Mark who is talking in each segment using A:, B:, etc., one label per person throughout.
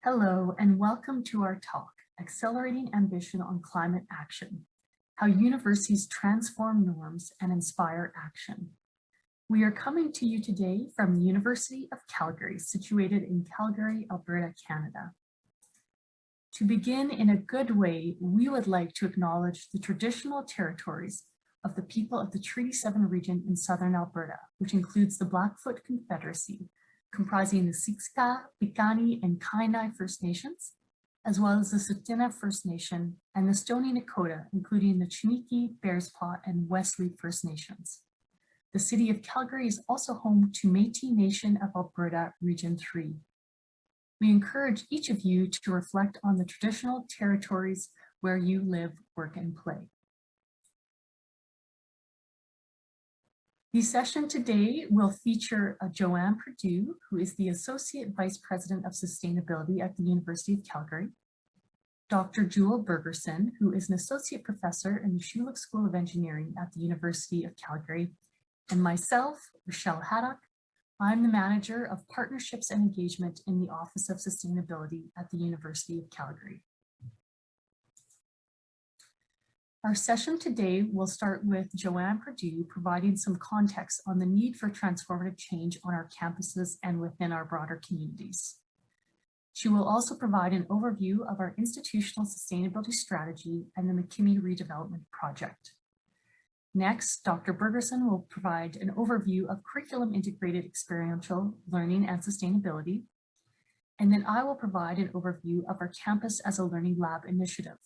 A: Hello, and welcome to our talk, Accelerating Ambition on Climate Action, How Universities Transform Norms and Inspire Action. We are coming to you today from the University of Calgary, situated in Calgary, Alberta, Canada. To begin in a good way, we would like to acknowledge the traditional territories of the people of the Treaty 7 region in southern Alberta, which includes the Blackfoot Confederacy, comprising the Siksika, Piikani, and Kainai First Nations, as well as the Tsuut'ina First Nation and the Stoney Nakoda, including the Chiniki, Bearspaw, and Wesley First Nations. The city of Calgary is also home to Métis Nation of Alberta, Region 3. We encourage each of you to reflect on the traditional territories where you live, work, and play. The session today will feature Joanne Perdue, who is the Associate Vice President of Sustainability at the University of Calgary, Dr. Jewel Bergerson, who is an Associate Professor in the Schulich School of Engineering at the University of Calgary, and myself, Rochelle Haddock. I'm the Manager of Partnerships and Engagement in the Office of Sustainability at the University of Calgary. Our session today will start with Joanne Perdue providing some context on the need for transformative change on our campuses and within our broader communities. She will also provide an overview of our institutional sustainability strategy and the McKimmie redevelopment project. Next, Dr. Bergerson will provide an overview of curriculum integrated experiential learning and sustainability. And then I will provide an overview of our campus as a learning lab initiative.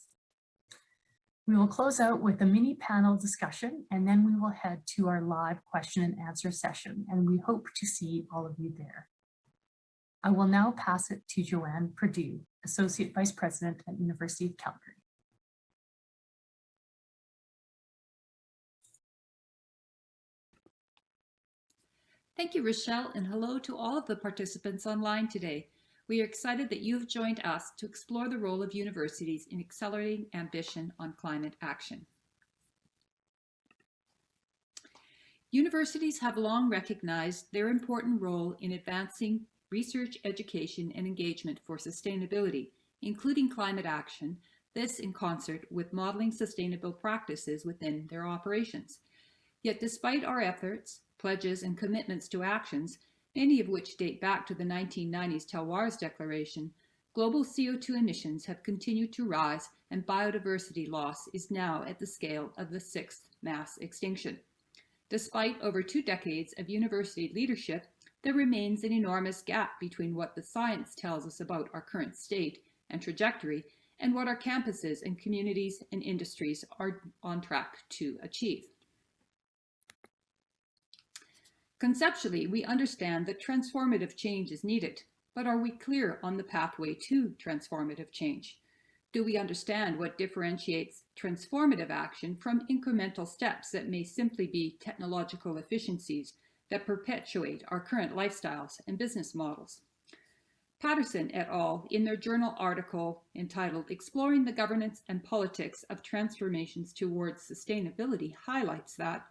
A: We will close out with a mini panel discussion, and then we will head to our live question and answer session, and we hope to see all of you there. I will now pass it to Joanne Perdue, Associate Vice President at University of Calgary.
B: Thank you, Rochelle, and hello to all of the participants online today. We are excited that you have joined us to explore the role of universities in accelerating ambition on climate action. Universities have long recognized their important role in advancing research, education, and engagement for sustainability, including climate action, this in concert with modeling sustainable practices within their operations. Yet despite our efforts, pledges, and commitments to actions, many of which date back to the 1990s Terroirs Declaration, global CO2 emissions have continued to rise and biodiversity loss is now at the scale of the 6th mass extinction. Despite over 2 decades of university leadership, there remains an enormous gap between what the science tells us about our current state and trajectory and what our campuses and communities and industries are on track to achieve. Conceptually, we understand that transformative change is needed, but are we clear on the pathway to transformative change? Do we understand what differentiates transformative action from incremental steps that may simply be technological efficiencies that perpetuate our current lifestyles and business models? Patterson et al. In their journal article entitled Exploring the Governance and Politics of Transformations Towards Sustainability highlights that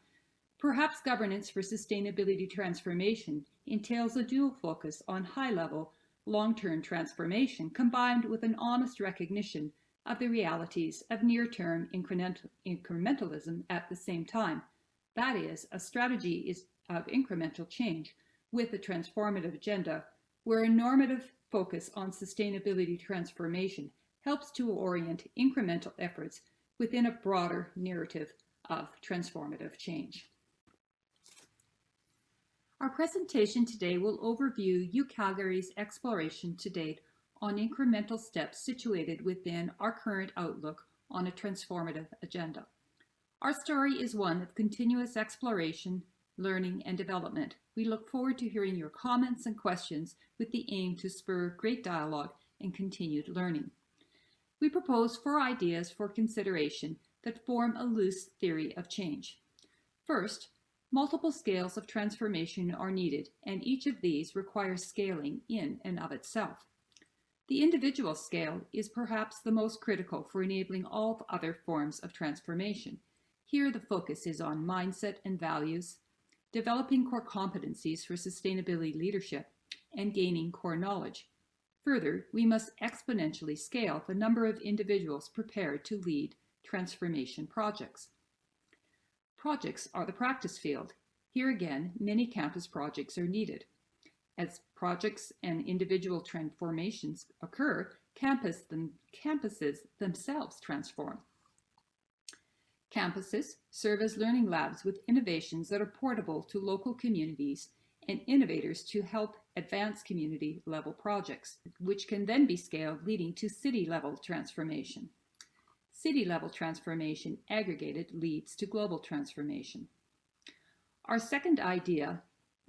B: perhaps governance for sustainability transformation entails a dual focus on high-level, long-term transformation combined with an honest recognition of the realities of near-term incrementalism at the same time. That is, a strategy of incremental change with a transformative agenda, where a normative focus on sustainability transformation helps to orient incremental efforts within a broader narrative of transformative change. Our presentation today will overview UCalgary's exploration to date on incremental steps situated within our current outlook on a transformative agenda. Our story is one of continuous exploration, learning, and development. We look forward to hearing your comments and questions with the aim to spur great dialogue and continued learning. We propose 4 ideas for consideration that form a loose theory of change. First, multiple scales of transformation are needed, and each of these requires scaling in and of itself. The individual scale is perhaps the most critical for enabling all other forms of transformation. Here, the focus is on mindset and values, developing core competencies for sustainability leadership, and gaining core knowledge. Further, we must exponentially scale the number of individuals prepared to lead transformation projects. Projects are the practice field. Here again, many campus projects are needed. As projects and individual transformations occur, campuses themselves transform. Campuses serve as learning labs with innovations that are portable to local communities and innovators to help advance community-level projects, which can then be scaled, leading to city-level transformation. City-level transformation aggregated leads to global transformation. Our second idea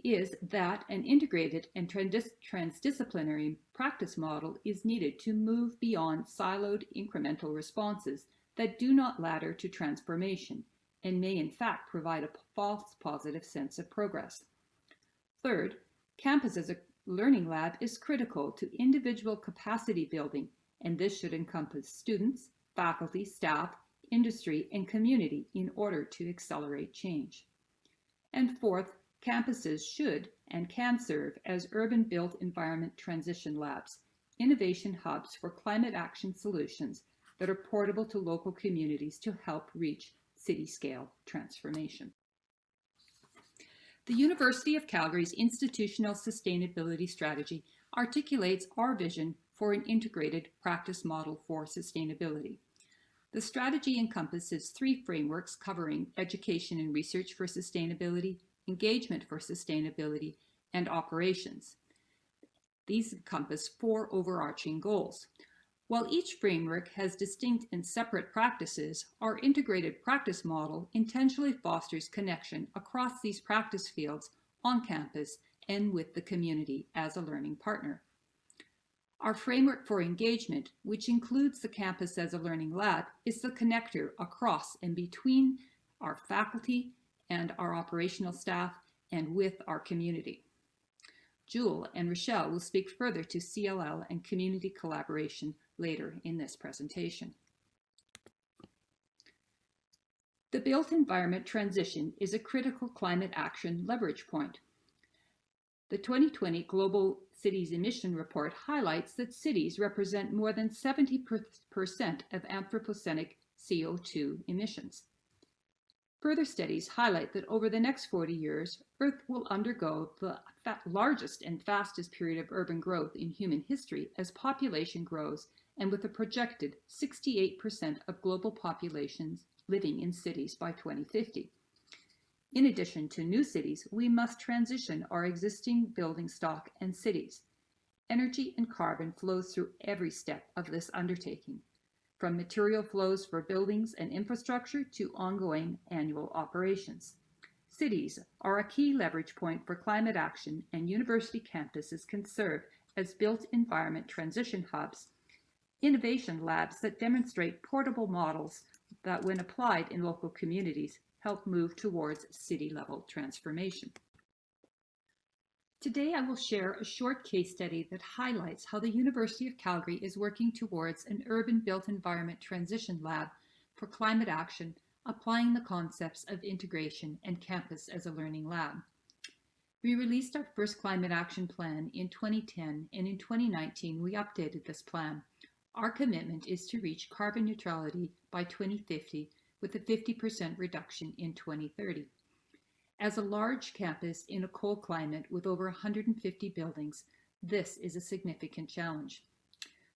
B: is that an integrated and transdisciplinary practice model is needed to move beyond siloed incremental responses that do not ladder to transformation and may in fact provide a false positive sense of progress. Third, campus as a learning lab is critical to individual capacity building, and this should encompass students, faculty, staff, industry, and community in order to accelerate change. And fourth, campuses should and can serve as urban built environment transition labs, innovation hubs for climate action solutions that are portable to local communities to help reach city-scale transformation. The University of Calgary's institutional sustainability strategy articulates our vision for an integrated practice model for sustainability. The strategy encompasses 3 frameworks covering education and research for sustainability, engagement for sustainability, and operations. These encompass 4 overarching goals. While each framework has distinct and separate practices, our integrated practice model intentionally fosters connection across these practice fields on campus and with the community as a learning partner. Our framework for engagement, which includes the campus as a learning lab, is the connector across and between our faculty and our operational staff and with our community. Jewel and Rochelle will speak further to CLL and community collaboration later in this presentation. The built environment transition is a critical climate action leverage point. The 2020 Global Cities Emission Report highlights that cities represent more than 70% of anthropogenic CO2 emissions. Further studies highlight that over the next 40 years, Earth will undergo the largest and fastest period of urban growth in human history as population grows, and with a projected 68% of global populations living in cities by 2050. In addition to new cities, we must transition our existing building stock and cities. Energy and carbon flows through every step of this undertaking, from material flows for buildings and infrastructure to ongoing annual operations. Cities are a key leverage point for climate action, and university campuses can serve as built environment transition hubs, innovation labs that demonstrate portable models that, when applied in local communities, help move towards city-level transformation. Today, I will share a short case study that highlights how the University of Calgary is working towards an urban built environment transition lab for climate action, applying the concepts of integration and campus as a learning lab. We released our first climate action plan in 2010, and in 2019, we updated this plan. Our commitment is to reach carbon neutrality by 2050 with a 50% reduction in 2030. As a large campus in a cold climate with over 150 buildings, this is a significant challenge.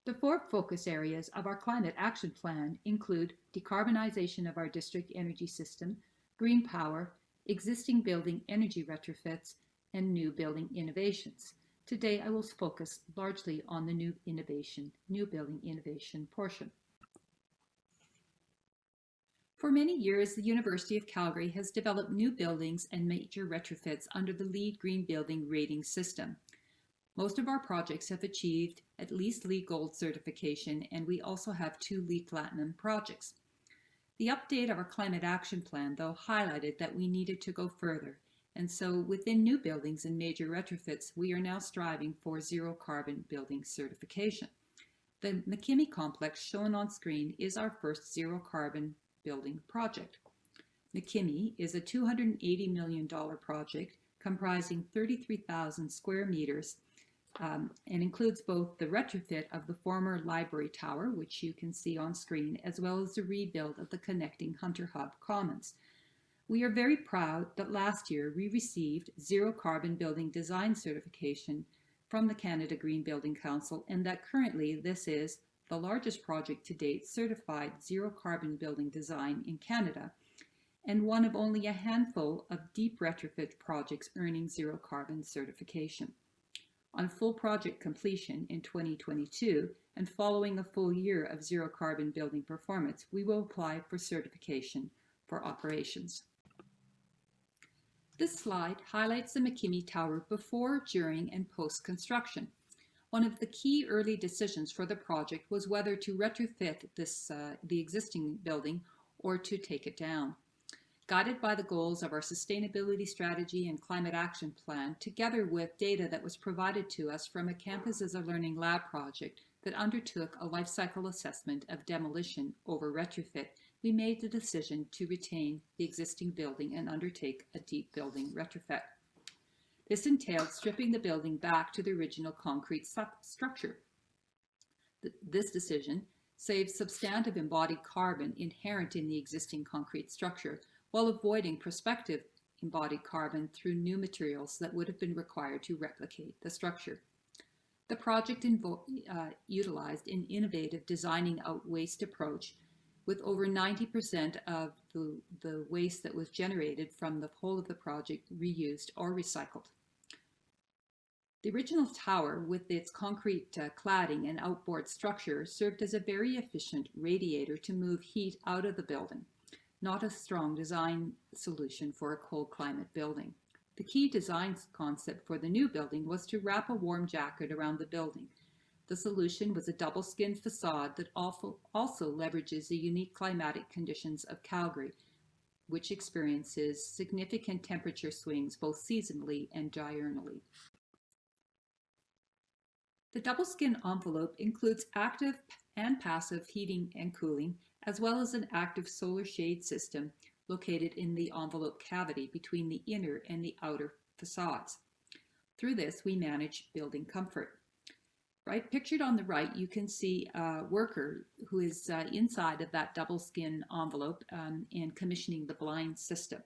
B: The 4 focus areas of our climate action plan include decarbonization of our district energy system, green power, existing building energy retrofits, and new building innovations. Today, I will focus largely on the new building innovation portion. For many years, the University of Calgary has developed new buildings and major retrofits under the LEED Green Building Rating System. Most of our projects have achieved at least LEED Gold certification, and we also have 2 LEED Platinum projects. The update of our climate action plan, though, highlighted that we needed to go further, and so within new buildings and major retrofits, we are now striving for zero carbon building certification. The McKimmie complex shown on screen is our first zero carbon building project. McKimmie is a $280 million project comprising 33,000 square meters and includes both the retrofit of the former library tower, which you can see on screen, as well as the rebuild of the connecting Hunter Hub Commons. We are very proud that last year we received Zero Carbon Building Design certification from the Canada Green Building Council, and that currently this is the largest project to date certified zero carbon building design in Canada, and one of only a handful of deep retrofit projects earning zero carbon certification. On full project completion in 2022 and following a full year of zero carbon building performance, we will apply for certification for operations. This slide highlights the McKimmie Tower before, during, and post-construction. One of the key early decisions for the project was whether to retrofit the existing building or to take it down. Guided by the goals of our sustainability strategy and climate action plan, together with data that was provided to us from a Campus as a Learning Lab project that undertook a life cycle assessment of demolition over retrofit, we made the decision to retain the existing building and undertake a deep building retrofit. This entailed stripping the building back to the original concrete structure. This decision saves substantive embodied carbon inherent in the existing concrete structure, while avoiding prospective embodied carbon through new materials that would have been required to replicate the structure. The project utilized an innovative designing out waste approach, with over 90% of the waste that was generated from the whole of the project reused or recycled. The original tower, with its concrete cladding and outboard structure, served as a very efficient radiator to move heat out of the building, not a strong design solution for a cold climate building. The key design concept for the new building was to wrap a warm jacket around the building. The solution was a double-skinned facade that also leverages the unique climatic conditions of Calgary, which experiences significant temperature swings both seasonally and diurnally. The double-skin envelope includes active and passive heating and cooling, as well as an active solar shade system located in the envelope cavity between the inner and the outer facades. Through this, we manage building comfort. Right, pictured on the right, you can see a worker who is inside of that double skin envelope and commissioning the blind system.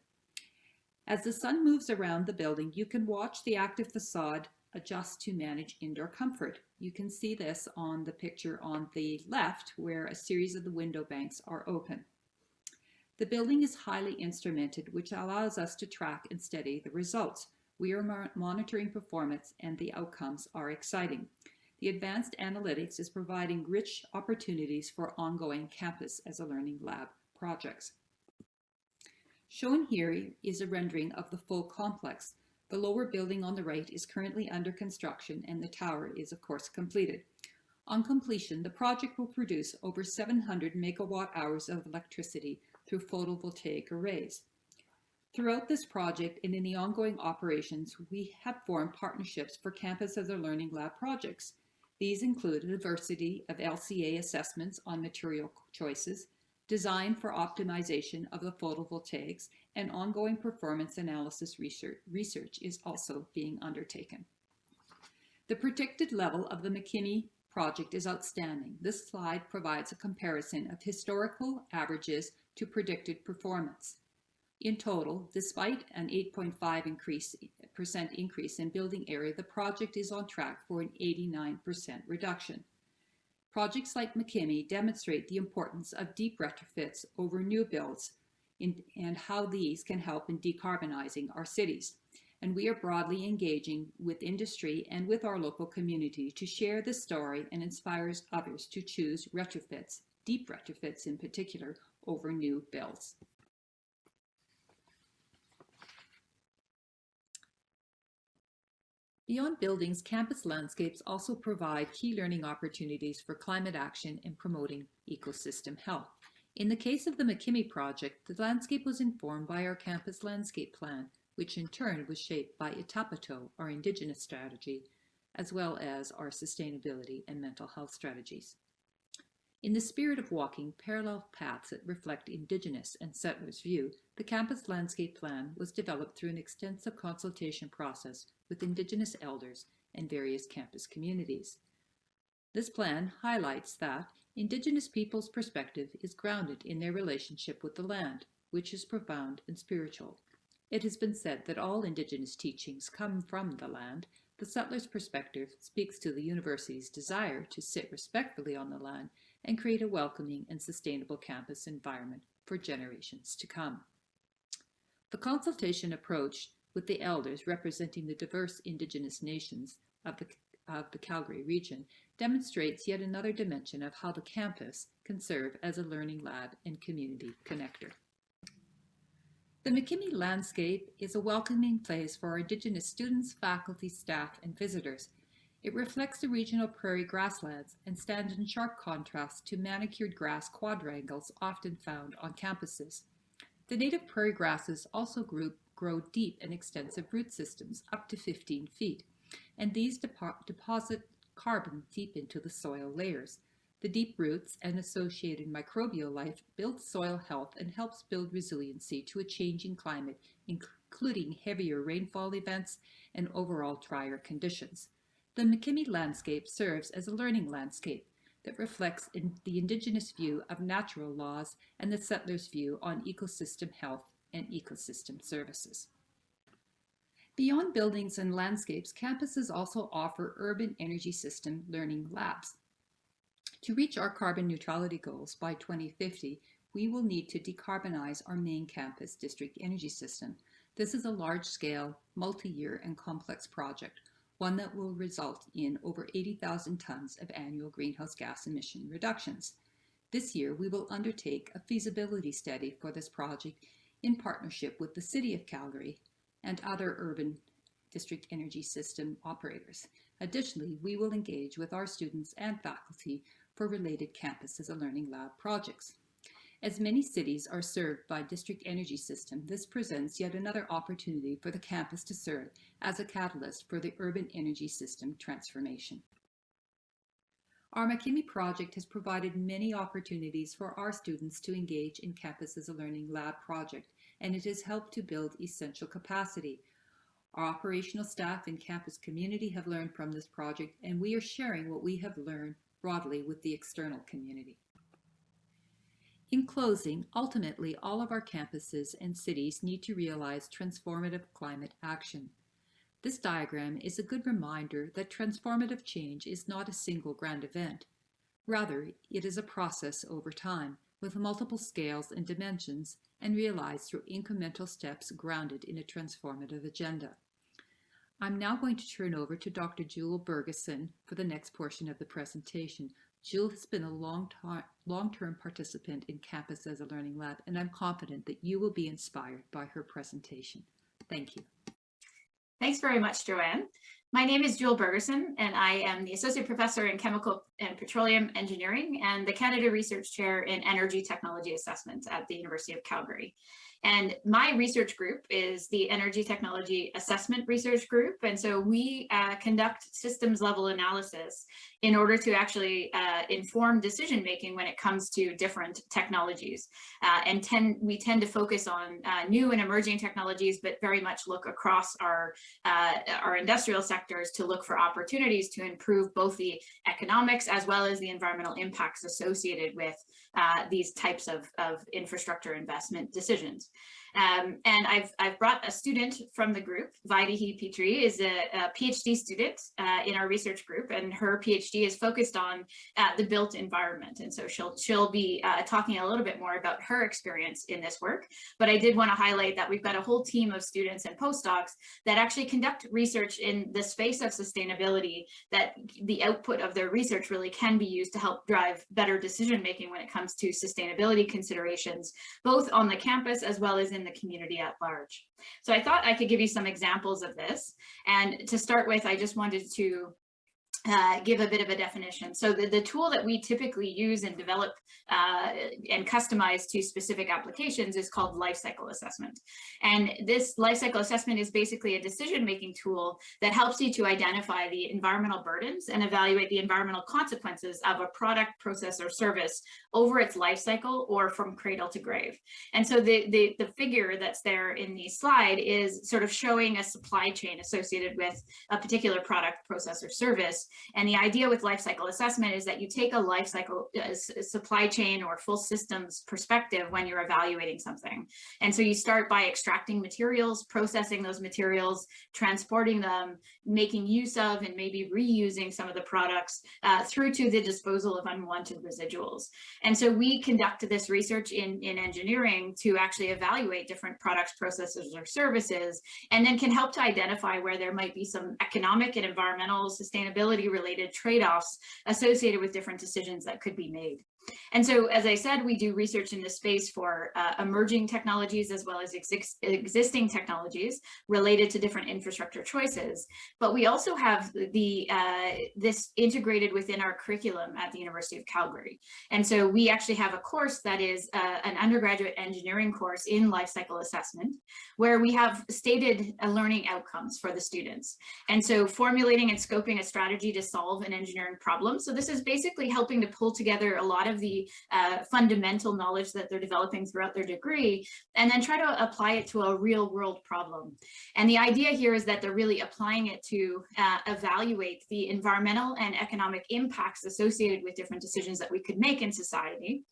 B: As the sun moves around the building, you can watch the active facade adjust to manage indoor comfort. You can see this on the picture on the left, where a series of the window banks are open. The building is highly instrumented, which allows us to track and study the results. We are monitoring performance, and the outcomes are exciting. The advanced analytics is providing rich opportunities for ongoing Campus as a Learning Lab projects. Shown here is a rendering of the full complex. The lower building on the right is currently under construction, and the tower is of course completed. On completion, the project will produce over 700 megawatt hours of electricity through photovoltaic arrays. Throughout this project and in the ongoing operations, we have formed partnerships for Campus as a Learning Lab projects. These include a diversity of LCA assessments on material choices, design for optimization of the photovoltaics, and ongoing performance analysis research is also being undertaken. The predicted level of the McKimmie project is outstanding. This slide provides a comparison of historical averages to predicted performance. In total, despite an 8.5% increase in building area, the project is on track for an 89% reduction. Projects like McKimmie demonstrate the importance of deep retrofits over new builds and how these can help in decarbonizing our cities. And we are broadly engaging with industry and with our local community to share this story and inspires others to choose retrofits, deep retrofits in particular, over new builds. Beyond buildings, campus landscapes also provide key learning opportunities for climate action and promoting ecosystem health. In the case of the McKimmie project, the landscape was informed by our campus landscape plan, which in turn was shaped by Itapato, our Indigenous strategy, as well as our sustainability and mental health strategies. In the spirit of walking parallel paths that reflect Indigenous and settlers' view, the campus landscape plan was developed through an extensive consultation process with Indigenous elders and various campus communities. This plan highlights that Indigenous peoples' perspective is grounded in their relationship with the land, which is profound and spiritual. It has been said that all Indigenous teachings come from the land. The settler's perspective speaks to the university's desire to sit respectfully on the land and create a welcoming and sustainable campus environment for generations to come. The consultation approach with the elders representing the diverse Indigenous nations of the Calgary region demonstrates yet another dimension of how the campus can serve as a learning lab and community connector. The McKimmie landscape is a welcoming place for our Indigenous students, faculty, staff, and visitors. It reflects the regional prairie grasslands and stands in sharp contrast to manicured grass quadrangles often found on campuses. The native prairie grasses also grow deep and extensive root systems up to 15 feet, and these deposit carbon deep into the soil layers. The deep roots and associated microbial life build soil health and helps build resiliency to a changing climate, including heavier rainfall events and overall drier conditions. The McKimmie landscape serves as a learning landscape that reflects the Indigenous view of natural laws and the settlers' view on ecosystem health and ecosystem services. Beyond buildings and landscapes, campuses also offer urban energy system learning labs. To reach our carbon neutrality goals by 2050, we will need to decarbonize our main campus district energy system. This is a large-scale, multi-year and complex project, one that will result in over 80,000 tons of annual greenhouse gas emission reductions. This year, we will undertake a feasibility study for this project in partnership with the City of Calgary and other urban district energy system operators. Additionally, we will engage with our students and faculty for related campus as a learning lab projects. As many cities are served by district energy system, this presents yet another opportunity for the campus to serve as a catalyst for the urban energy system transformation. Our McKimmie project has provided many opportunities for our students to engage in campus as a learning lab project, and it has helped to build essential capacity. Our operational staff and campus community have learned from this project, and we are sharing what we have learned broadly with the external community. In closing, ultimately, all of our campuses and cities need to realize transformative climate action. This diagram is a good reminder that transformative change is not a single grand event. Rather, it is a process over time, with multiple scales and dimensions, and realized through incremental steps grounded in a transformative agenda. I'm now going to turn over to Dr. Jewel Bergeson for the next portion of the presentation. Jewel has been a long-term participant in Campus as a Learning Lab, and I'm confident that you will be inspired by her presentation. Thank you.
C: Thanks very much, Joanne. My name is Jewel Bergeson, and I am the Associate Professor in Chemical and Petroleum Engineering and the Canada Research Chair in Energy Technology Assessment at the University of Calgary. And my research group is the Energy Technology Assessment Research Group. And so we conduct systems level analysis in order to actually inform decision making when it comes to different technologies. We tend to focus on new and emerging technologies, but very much look across our industrial sectors to look for opportunities to improve both the economics as well as the environmental impacts associated with these types of infrastructure investment decisions. And I've brought a student from the group. Vaidehi Petri is a PhD student in our research group, and her PhD is focused on the built environment. And so she'll be talking a little bit more about her experience in this work. But I did want to highlight that we've got a whole team of students and postdocs that actually conduct research in the space of sustainability, that the output of their research really can be used to help drive better decision making when it comes to sustainability considerations, both on the campus as well as in the community at large. So I thought I could give you some examples of this. And to start with, I just wanted to give a bit of a definition. So the tool that we typically use and develop and customize to specific applications is called life cycle assessment. And this life cycle assessment is basically a decision-making tool that helps you to identify the environmental burdens and evaluate the environmental consequences of a product, process, or service over its life cycle or from cradle to grave. And so the figure that's there in the slide is sort of showing a supply chain associated with a particular product, process, or service. And the idea with life cycle assessment is that you take a life cycle supply chain or full systems perspective when you're evaluating something. And so you start by extracting materials, processing those materials, transporting them, making use of and maybe reusing some of the products through to the disposal of unwanted residuals. And so we conduct this research in engineering to actually evaluate different products, processes, or services, and then can help to identify where there might be some economic and environmental sustainability related trade-offs associated with different decisions that could be made. And so, as I said, we do research in this space for emerging technologies as well as existing technologies related to different infrastructure choices. But we also have this integrated within our curriculum at the University of Calgary. And so we actually have a course that is an undergraduate engineering course in life cycle assessment, where we have stated learning outcomes for the students. And so formulating and scoping a strategy to solve an engineering problem. So this is basically helping to pull together a lot of the fundamental knowledge that they're developing throughout their degree, and then try to apply it to a real world problem. And the idea here is that they're really applying it to evaluate the environmental and economic impacts associated with different decisions that we could make in society,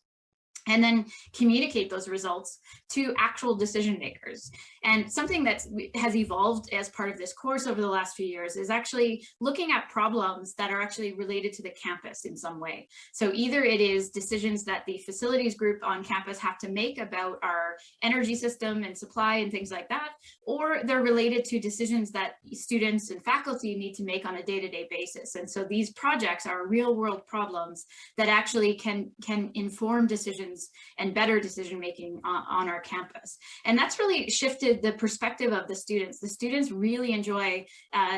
C: and then communicate those results to actual decision makers. And something that has evolved as part of this course over the last few years is actually looking at problems that are actually related to the campus in some way. So either it is decisions that the facilities group on campus have to make about our energy system and supply and things like that, or they're related to decisions that students and faculty need to make on a day-to-day basis. And so these projects are real world problems that actually can inform decisions and better decision making on our campus. And that's really shifted the perspective of the students. The students really enjoy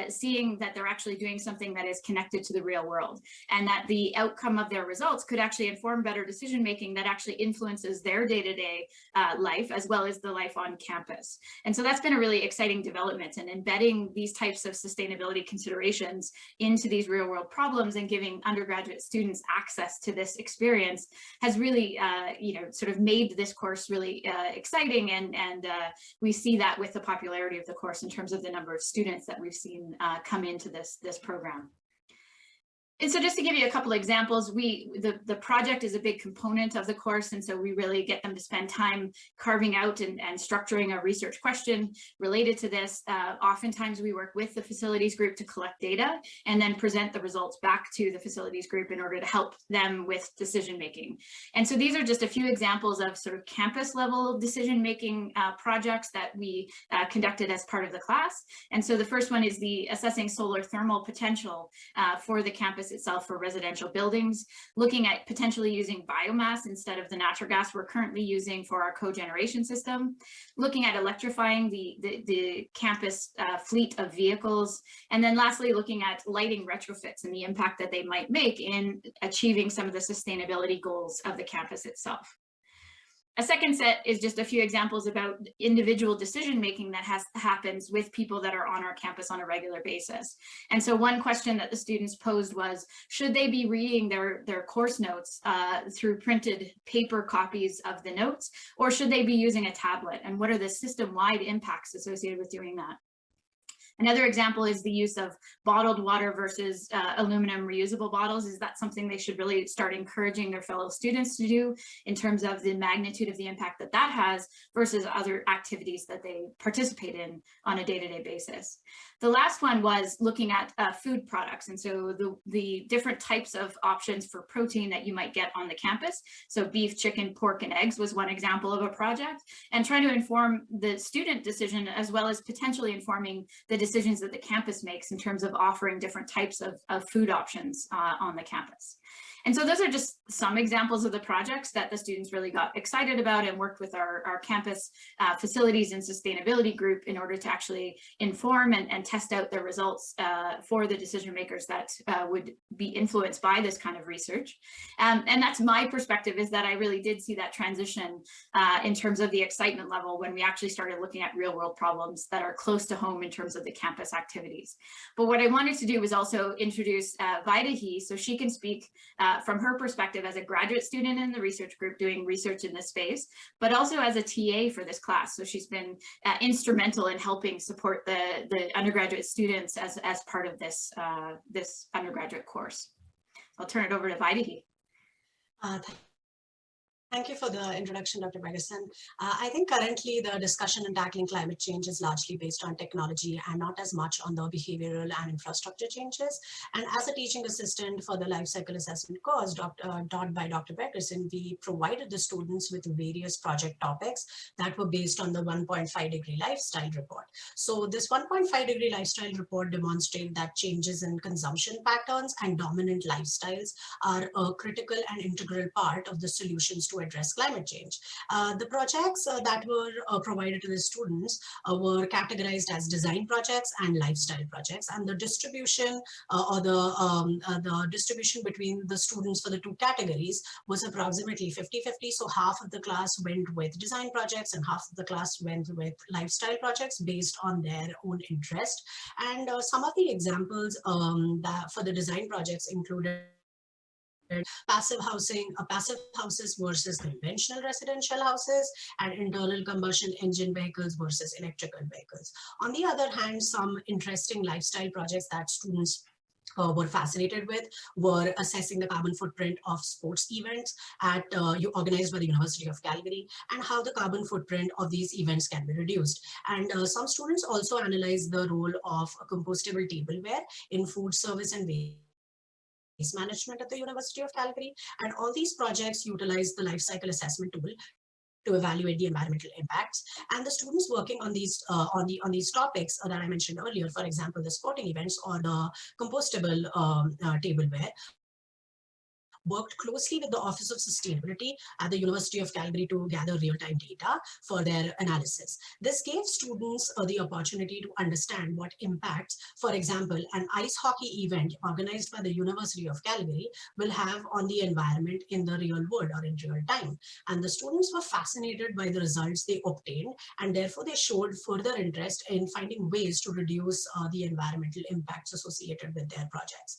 C: seeing that they're actually doing something that is connected to the real world, and that the outcome of their results could actually inform better decision making that actually influences their day-to-day life as well as the life on campus. And so that's been a really exciting development, and embedding these types of sustainability considerations into these real world problems and giving undergraduate students access to this experience has really sort of made this course really exciting, and we see that with the popularity of the course in terms of the number of students that we've seen come into this program. And so just to give you a couple of examples, the project is a big component of the course, and so we really get them to spend time carving out and structuring a research question related to this. Oftentimes we work with the facilities group to collect data and then present the results back to the facilities group in order to help them with decision making. And so these are just a few examples of sort of campus level decision making projects that we conducted as part of the class. And so the first one is the assessing solar thermal potential for the campus itself for residential buildings, looking at potentially using biomass instead of the natural gas we're currently using for our cogeneration system, looking at electrifying the campus fleet of vehicles, and then lastly looking at lighting retrofits and the impact that they might make in achieving some of the sustainability goals of the campus itself. A second set is just a few examples about individual decision making that happens with people that are on our campus on a regular basis. And so one question that the students posed was, should they be reading their course notes through printed paper copies of the notes, or should they be using a tablet? And what are the system-wide impacts associated with doing that? Another example is the use of bottled water versus aluminum reusable bottles. Is that something they should really start encouraging their fellow students to do in terms of the magnitude of the impact that that has versus other activities that they participate in on a day-to-day basis? The last one was looking at food products. And so the different types of options for protein that you might get on the campus. So beef, chicken, pork, and eggs was one example of a project, and trying to inform the student decision as well as potentially informing the decisions that the campus makes in terms of offering different types of food options on the campus. And so those are just some examples of the projects that the students really got excited about and worked with our campus facilities and sustainability group in order to actually inform and test out the results for the decision makers that would be influenced by this kind of research. And that's my perspective, is that I really did see that transition in terms of the excitement level when we actually started looking at real world problems that are close to home in terms of the campus activities. But what I wanted to do was also introduce Vaidehi, so she can speak from her perspective as a graduate student in the research group doing research in this space, but also as a TA for this class. So she's been instrumental in helping support the undergraduate students as part of this, this undergraduate course. I'll turn it over to Vaidehi.
D: Thank you for the introduction, Dr. Bergerson. I think currently the discussion on tackling climate change is largely based on technology and not as much on the behavioral and infrastructure changes. And as a teaching assistant for the life cycle assessment course taught by Dr. Bergerson, we provided the students with various project topics that were based on the 1.5 degree lifestyle report. So this 1.5 degree lifestyle report demonstrates that changes in consumption patterns and dominant lifestyles are a critical and integral part of the solutions to address climate change. The projects that were provided to the students were categorized as design projects and lifestyle projects, and the distribution or the distribution between the students for the two categories was approximately 50-50. So half of the class went with design projects and half of the class went with lifestyle projects based on their own interest. And some of the examples that for the design projects included passive houses versus conventional residential houses, and internal combustion engine vehicles versus electrical vehicles. On the other hand, some interesting lifestyle projects that students were fascinated with were assessing the carbon footprint of sports events organized by the University of Calgary, and how the carbon footprint of these events can be reduced. And some students also analyzed the role of compostable tableware in food service and waste management at the University of Calgary. And all these projects utilize the life cycle assessment tool to evaluate the environmental impacts. And the students working on these topics that I mentioned earlier, for example, the sporting events or the compostable tableware, worked closely with the Office of Sustainability at the University of Calgary to gather real-time data for their analysis. This gave students the opportunity to understand what impacts, for example, an ice hockey event organized by the University of Calgary will have on the environment in the real world or in real time. And the students were fascinated by the results they obtained, and therefore they showed further interest in finding ways to reduce the environmental impacts associated with their projects.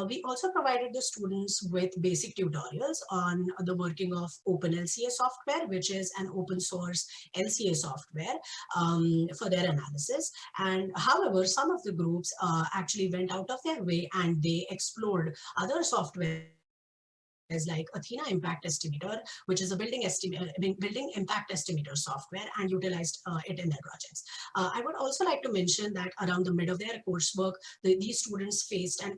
D: We also provided the students with basic tutorials on the working of OpenLCA software, which is an open source LCA software for their analysis. And however, some of the groups actually went out of their way and they explored other software like Athena Impact Estimator, which is a building impact estimator software, and utilized it in their projects. I would also like to mention that around the mid of their coursework, these students faced an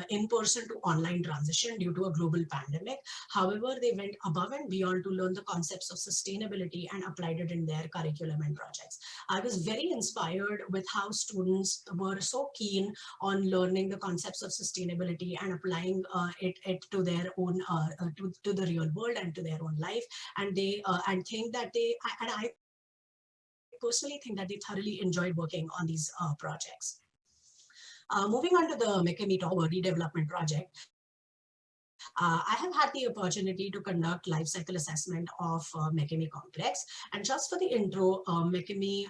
D: in-person to online transition due to a global pandemic. However, they went above and beyond to learn the concepts of sustainability and applied it in their curriculum and projects. I was very inspired with how students were so keen on learning the concepts of sustainability and applying it to their own to the real world and to their own life, and they I personally think that they thoroughly enjoyed working on these projects. Moving on to the McKinney Tower redevelopment project. I have had the opportunity to conduct life cycle assessment of McKinney Complex. And just for the intro, McKinney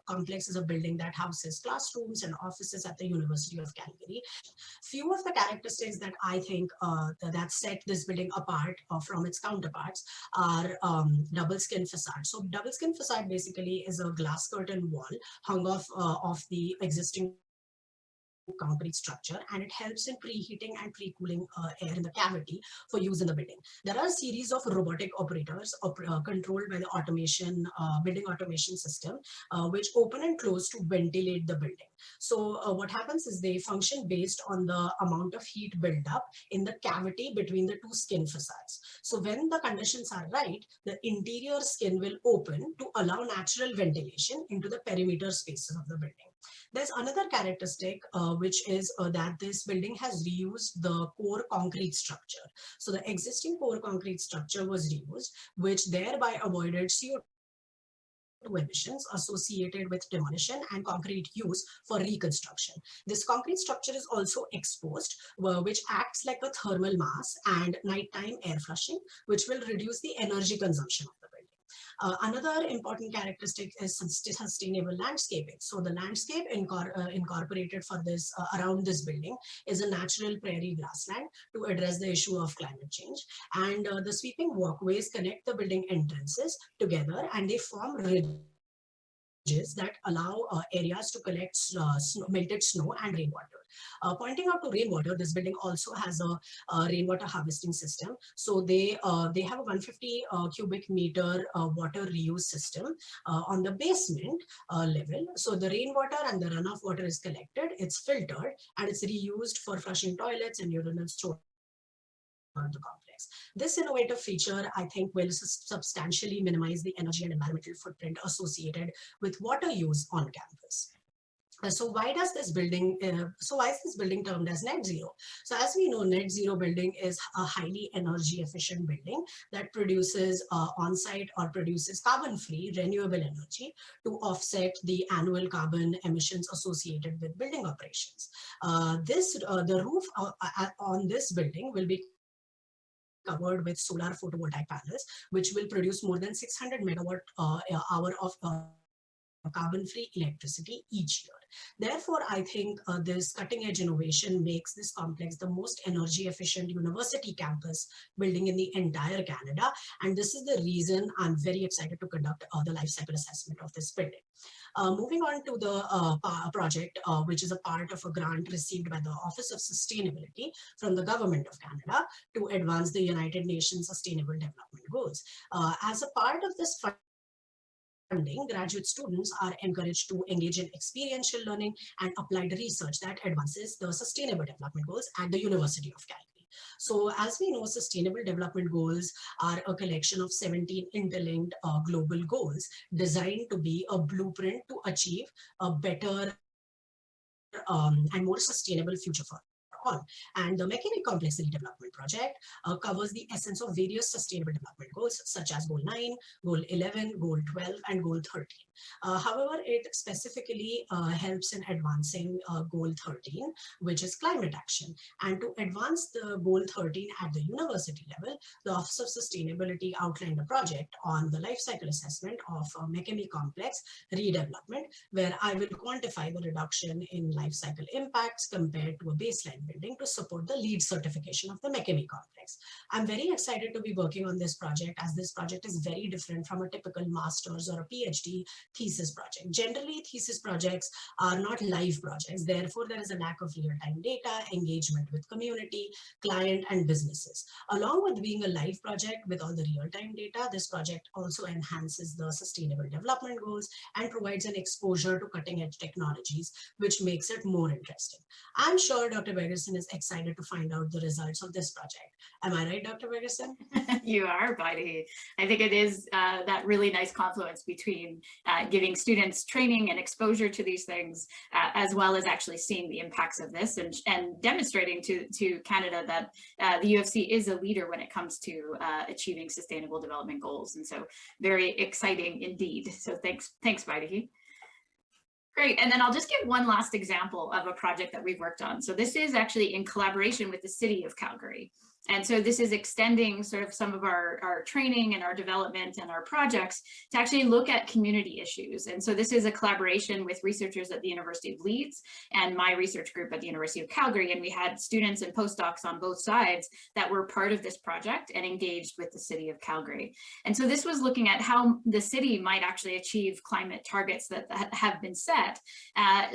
D: Complex is a building that houses classrooms and offices at the University of Calgary. Few of the characteristics that I think that set this building apart from its counterparts are double skin facade. So double skin facade basically is a glass curtain wall hung off the existing concrete structure, and it helps in preheating and pre-cooling air in the cavity for use in the building. There are a series of robotic operators controlled by the building automation system, which open and close to ventilate the building. So what happens is they function based on the amount of heat built up in the cavity between the two skin facades. So when the conditions are right, the interior skin will open to allow natural ventilation into the perimeter spaces of the building. There's another characteristic, which is that this building has reused the core concrete structure. So the existing core concrete structure was reused, which thereby avoided CO2 emissions associated with demolition and concrete use for reconstruction. This concrete structure is also exposed, which acts like a thermal mass and nighttime air flushing, which will reduce the energy consumption of the building. Another important characteristic is sustainable landscaping. So the landscape incorporated for this around this building is a natural prairie grassland to address the issue of climate change. And the sweeping walkways connect the building entrances together, and they form ridges that allow areas to collect melted snow and rainwater. Pointing out to rainwater, this building also has a rainwater harvesting system. So they have a 150 cubic meter water reuse system on the basement level. So the rainwater and the runoff water is collected, it's filtered, and it's reused for flushing toilets and urinals throughout the complex. This innovative feature, I think, will substantially minimize the energy and environmental footprint associated with water use on campus. So why is this building termed as net zero? So as we know, net zero building is a highly energy efficient building that produces on-site or produces carbon-free renewable energy to offset the annual carbon emissions associated with building operations. The roof on this building will be covered with solar photovoltaic panels, which will produce more than 600 megawatt hour of carbon-free electricity each year. Therefore, I think this cutting-edge innovation makes this complex the most energy-efficient university campus building in the entire Canada. And this is the reason I'm very excited to conduct the life cycle assessment of this building. Moving on to the project, which is a part of a grant received by the Office of Sustainability from the Government of Canada to advance the United Nations Sustainable Development Goals. As a part of this funding, graduate students are encouraged to engage in experiential learning and applied research that advances the Sustainable Development Goals at the University of Calgary. So as we know, Sustainable Development Goals are a collection of 17 interlinked global goals designed to be a blueprint to achieve a better and more sustainable future for all. And the McKinney Complex Redevelopment Project covers the essence of various sustainable development goals, such as Goal 9, Goal 11, Goal 12, and Goal 13. However, it specifically helps in advancing Goal 13, which is climate action. And to advance the Goal 13 at the university level, the Office of Sustainability outlined a project on the life cycle assessment of McKinney Complex redevelopment, where I will quantify the reduction in life cycle impacts compared to a baseline building to support the LEED certification of the McKinney Complex. I'm very excited to be working on this project, as this project is very different from a typical master's or a PhD thesis project. Generally, thesis projects are not live projects. Therefore, there is a lack of real-time data, engagement with community, client, and businesses. Along with being a live project with all the real-time data, this project also enhances the Sustainable Development Goals and provides an exposure to cutting-edge technologies, which makes it more interesting. I'm sure Dr. Bergerson is excited to find out the results of this project. Am I right, Dr. Bergerson?
C: You are, Vaidhi. I think it is that really nice confluence between giving students training and exposure to these things, as well as actually seeing the impacts of this and demonstrating to Canada that the U of C is a leader when it comes to achieving sustainable development goals. And so very exciting indeed. So thanks, Vaidhi. Great, and then I'll just give one last example of a project that we've worked on. So this is actually in collaboration with the City of Calgary. And so this is extending sort of some of our training and our development and our projects to actually look at community issues. And so this is a collaboration with researchers at the University of Leeds and my research group at the University of Calgary. And we had students and postdocs on both sides that were part of this project and engaged with the City of Calgary. And so this was looking at how the city might actually achieve climate targets that have been set,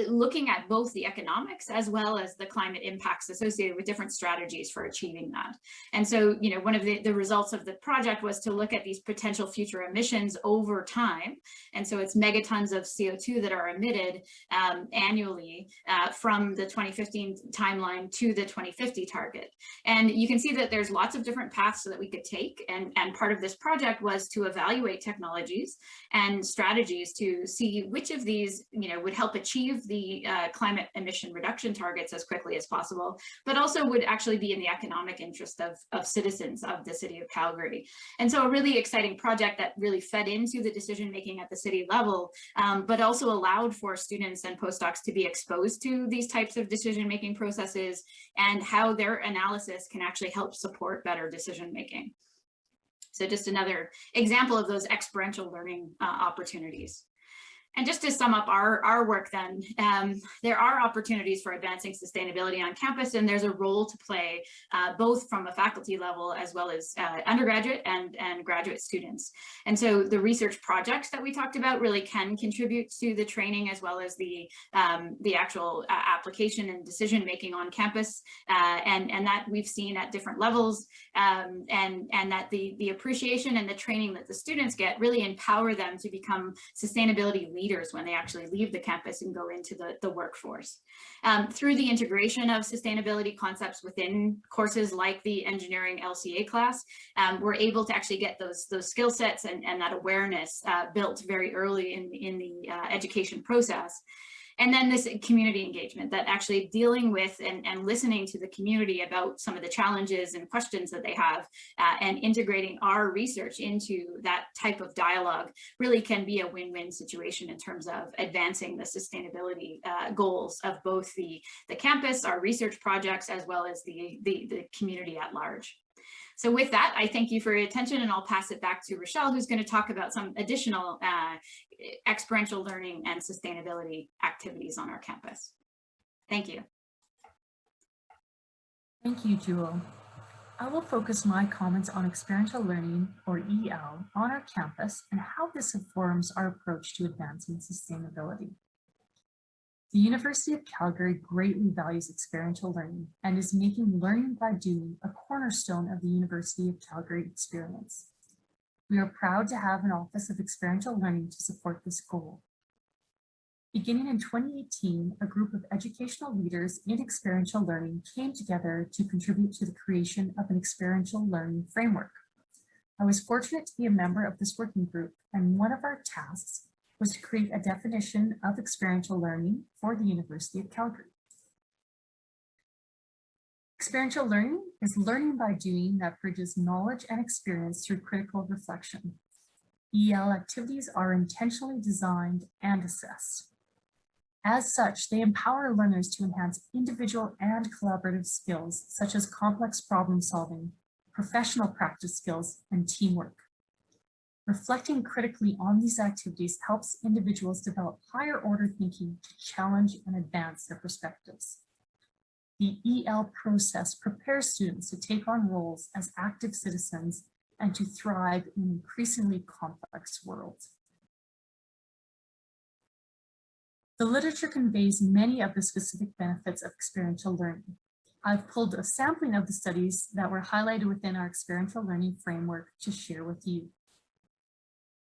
C: looking at both the economics as well as the climate impacts associated with different strategies for achieving that. And so, you know, one of the results of the project was to look at these potential future emissions over time. And so it's megatons of CO2 that are emitted annually from the 2015 timeline to the 2050 target. And you can see that there's lots of different paths that we could take. And part of this project was to evaluate technologies and strategies to see which of these, you know, would help achieve the climate emission reduction targets as quickly as possible, but also would actually be in the economic interest interest of citizens of the city of Calgary. And so a really exciting project that really fed into the decision making at the city level, but also allowed for students and postdocs to be exposed to these types of decision making processes and how their analysis can actually help support better decision making. So just another example of those experiential learning opportunities. And just to sum up our work then, there are opportunities for advancing sustainability on campus, and there's a role to play both from a faculty level as well as undergraduate and graduate students. And so the research projects that we talked about really can contribute to the training as well as the actual application and decision making on campus, and that we've seen at different levels, and that the appreciation and the training that the students get really empower them to become sustainability leaders when they actually leave the campus and go into the workforce. Through the integration of sustainability concepts within courses like the engineering LCA class, we're able to actually get those skill sets and that awareness built very early in the education process. And then this community engagement, that actually dealing with and listening to the community about some of the challenges and questions that they have, and integrating our research into that type of dialogue really can be a win-win situation in terms of advancing the sustainability goals of both the campus, our research projects, as well as the community at large. So with that, I thank you for your attention, and I'll pass it back to Rochelle, who's going to talk about some additional experiential learning and sustainability activities on our campus. Thank you.
A: Thank you, Jewel. I will focus my comments on experiential learning, or EL, on our campus and how this informs our approach to advancing sustainability. The University of Calgary greatly values experiential learning and is making learning by doing a cornerstone of the University of Calgary experience. We are proud to have an Office of Experiential Learning to support this goal. Beginning in 2018, a group of educational leaders in experiential learning came together to contribute to the creation of an experiential learning framework. I was fortunate to be a member of this working group, and one of our tasks was to create a definition of experiential learning for the University of Calgary. Experiential learning is learning by doing that bridges knowledge and experience through critical reflection. EL activities are intentionally designed and assessed. As such, they empower learners to enhance individual and collaborative skills, such as complex problem solving, professional practice skills, and teamwork. Reflecting critically on these activities helps individuals develop higher order thinking to challenge and advance their perspectives. The EL process prepares students to take on roles as active citizens and to thrive in an increasingly complex world. The literature conveys many of the specific benefits of experiential learning. I've pulled a sampling of the studies that were highlighted within our experiential learning framework to share with you.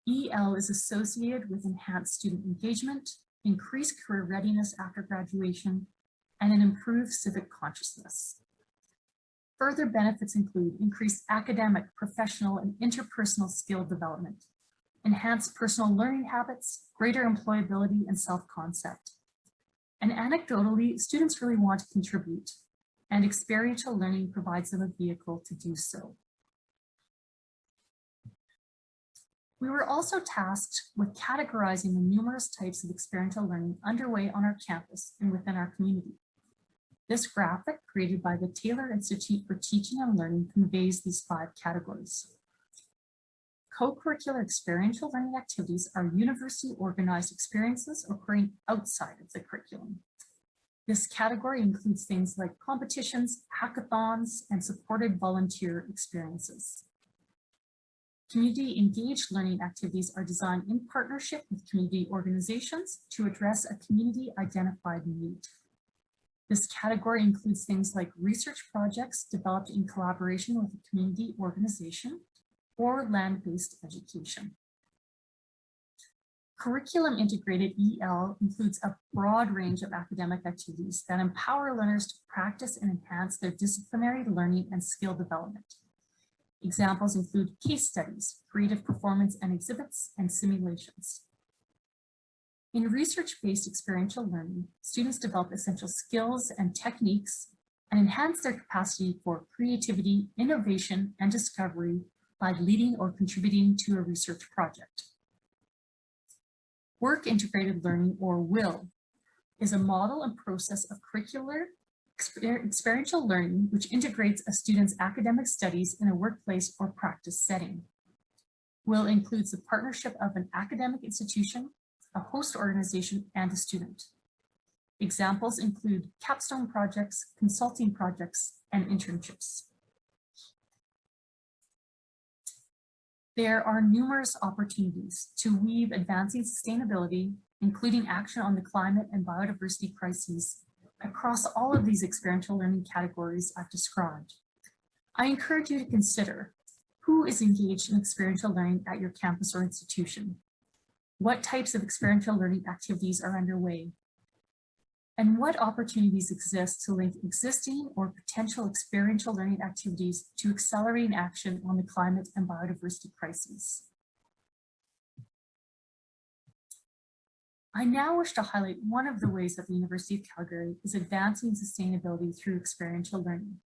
A: EL is associated with enhanced student engagement, increased career readiness after graduation, and an improved civic consciousness. Further benefits include increased academic, professional, and interpersonal skill development, enhanced personal learning habits, greater employability, and self-concept. And anecdotally, students really want to contribute, and experiential learning provides them a vehicle to do so. We were also tasked with categorizing the numerous types of experiential learning underway on our campus and within our community. This graphic, created by the Taylor Institute for Teaching and Learning, conveys these 5 categories. Co-curricular experiential learning activities are university-organized experiences occurring outside of the curriculum. This category includes things like competitions, hackathons, and supported volunteer experiences. Community engaged learning activities are designed in partnership with community organizations to address a community identified need. This category includes things like research projects developed in collaboration with a community organization or land-based education. Curriculum integrated EL includes a broad range of academic activities that empower learners to practice and enhance their disciplinary learning and skill development. Examples include case studies, creative performance and exhibits, and simulations. In research-based experiential learning, students develop essential skills and techniques and enhance their capacity for creativity, innovation, and discovery by leading or contributing to a research project. Work-integrated learning, or WIL, is a model and process of curricular experiential learning which integrates a student's academic studies in a workplace or practice setting. WIL includes the partnership of an academic institution, a host organization, and a student. Examples include capstone projects, consulting projects, and internships. There are numerous opportunities to weave advancing sustainability, including action on the climate and biodiversity crises, across all of these experiential learning categories I've described. I encourage you to consider who is engaged in experiential learning at your campus or institution, what types of experiential learning activities are underway, and what opportunities exist to link existing or potential experiential learning activities to accelerating action on the climate and biodiversity crises. I now wish to highlight one of the ways that the University of Calgary is advancing sustainability through experiential learning.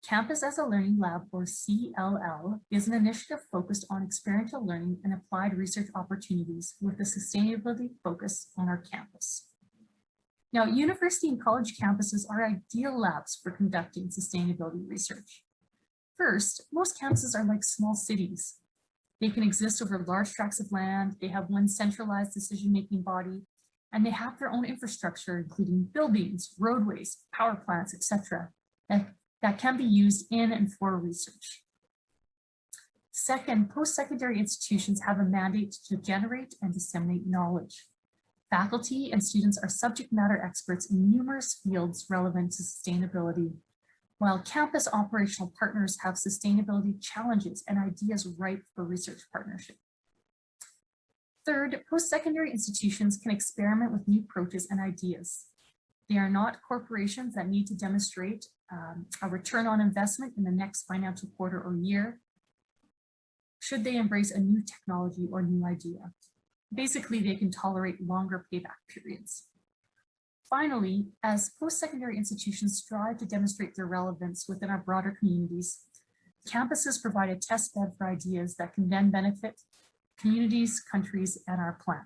A: Campus as a Learning Lab, or CLL, is an initiative focused on experiential learning and applied research opportunities with a sustainability focus on our campus. Now, university and college campuses are ideal labs for conducting sustainability research. First, most campuses are like small cities. They can exist over large tracts of land, they have one centralized decision-making body, and they have their own infrastructure, including buildings, roadways, power plants, etc., that can be used in and for research. Second, post-secondary institutions have a mandate to generate and disseminate knowledge. Faculty and students are subject matter experts in numerous fields relevant to sustainability, while campus operational partners have sustainability challenges and ideas ripe for research partnership. Third, post-secondary institutions can experiment with new approaches and ideas. They are not corporations that need to demonstrate a return on investment in the next financial quarter or year, should they embrace a new technology or new idea. Basically, they can tolerate longer payback periods. Finally, as post-secondary institutions strive to demonstrate their relevance within our broader communities, campuses provide a test bed for ideas that can then benefit communities, countries, and our planet.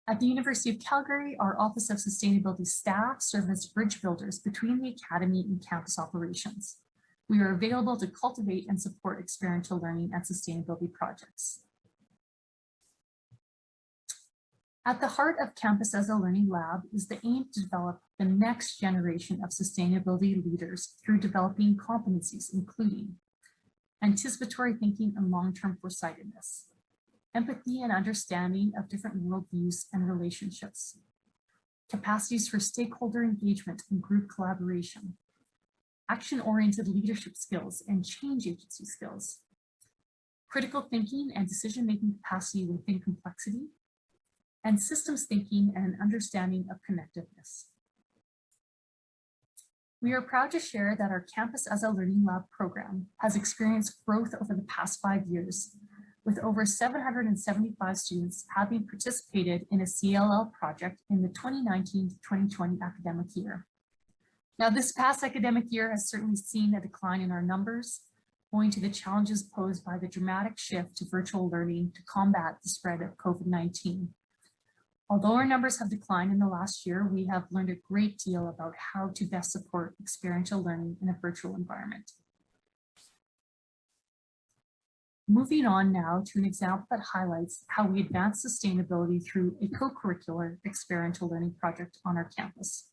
A: At the University of Calgary, our Office of Sustainability staff serve as bridge builders between the academy and campus operations. We are available to cultivate and support experiential learning and sustainability projects. At the heart of Campus as a Learning Lab is the aim to develop the next generation of sustainability leaders through developing competencies, including anticipatory thinking and long-term foresightedness, empathy and understanding of different worldviews and relationships, capacities for stakeholder engagement and group collaboration, action-oriented leadership skills and change agency skills, critical thinking and decision-making capacity within complexity, and systems thinking and an understanding of connectiveness. We are proud to share that our Campus as a Learning Lab program has experienced growth over the past 5 years, with over 775 students having participated in a CLL project in the 2019 to 2020 academic year. Now, this past academic year has certainly seen a decline in our numbers, owing to the challenges posed by the dramatic shift to virtual learning to combat the spread of COVID-19. Although our numbers have declined in the last year, we have learned a great deal about how to best support experiential learning in a virtual environment. Moving on now to an example that highlights how we advance sustainability through a co-curricular experiential learning project on our campus.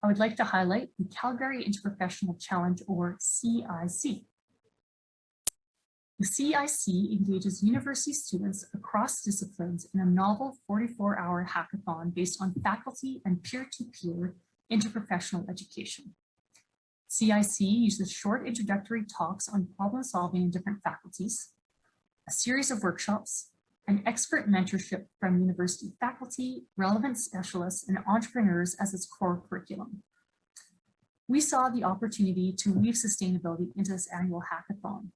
A: I would like to highlight the Calgary Interprofessional Challenge, or CIC. The CIC engages university students across disciplines in a novel 44-hour hackathon based on faculty and peer-to-peer interprofessional education. CIC uses short introductory talks on problem solving in different faculties, a series of workshops, and expert mentorship from university faculty, relevant specialists, and entrepreneurs as its core curriculum. We saw the opportunity to weave sustainability into this annual hackathon.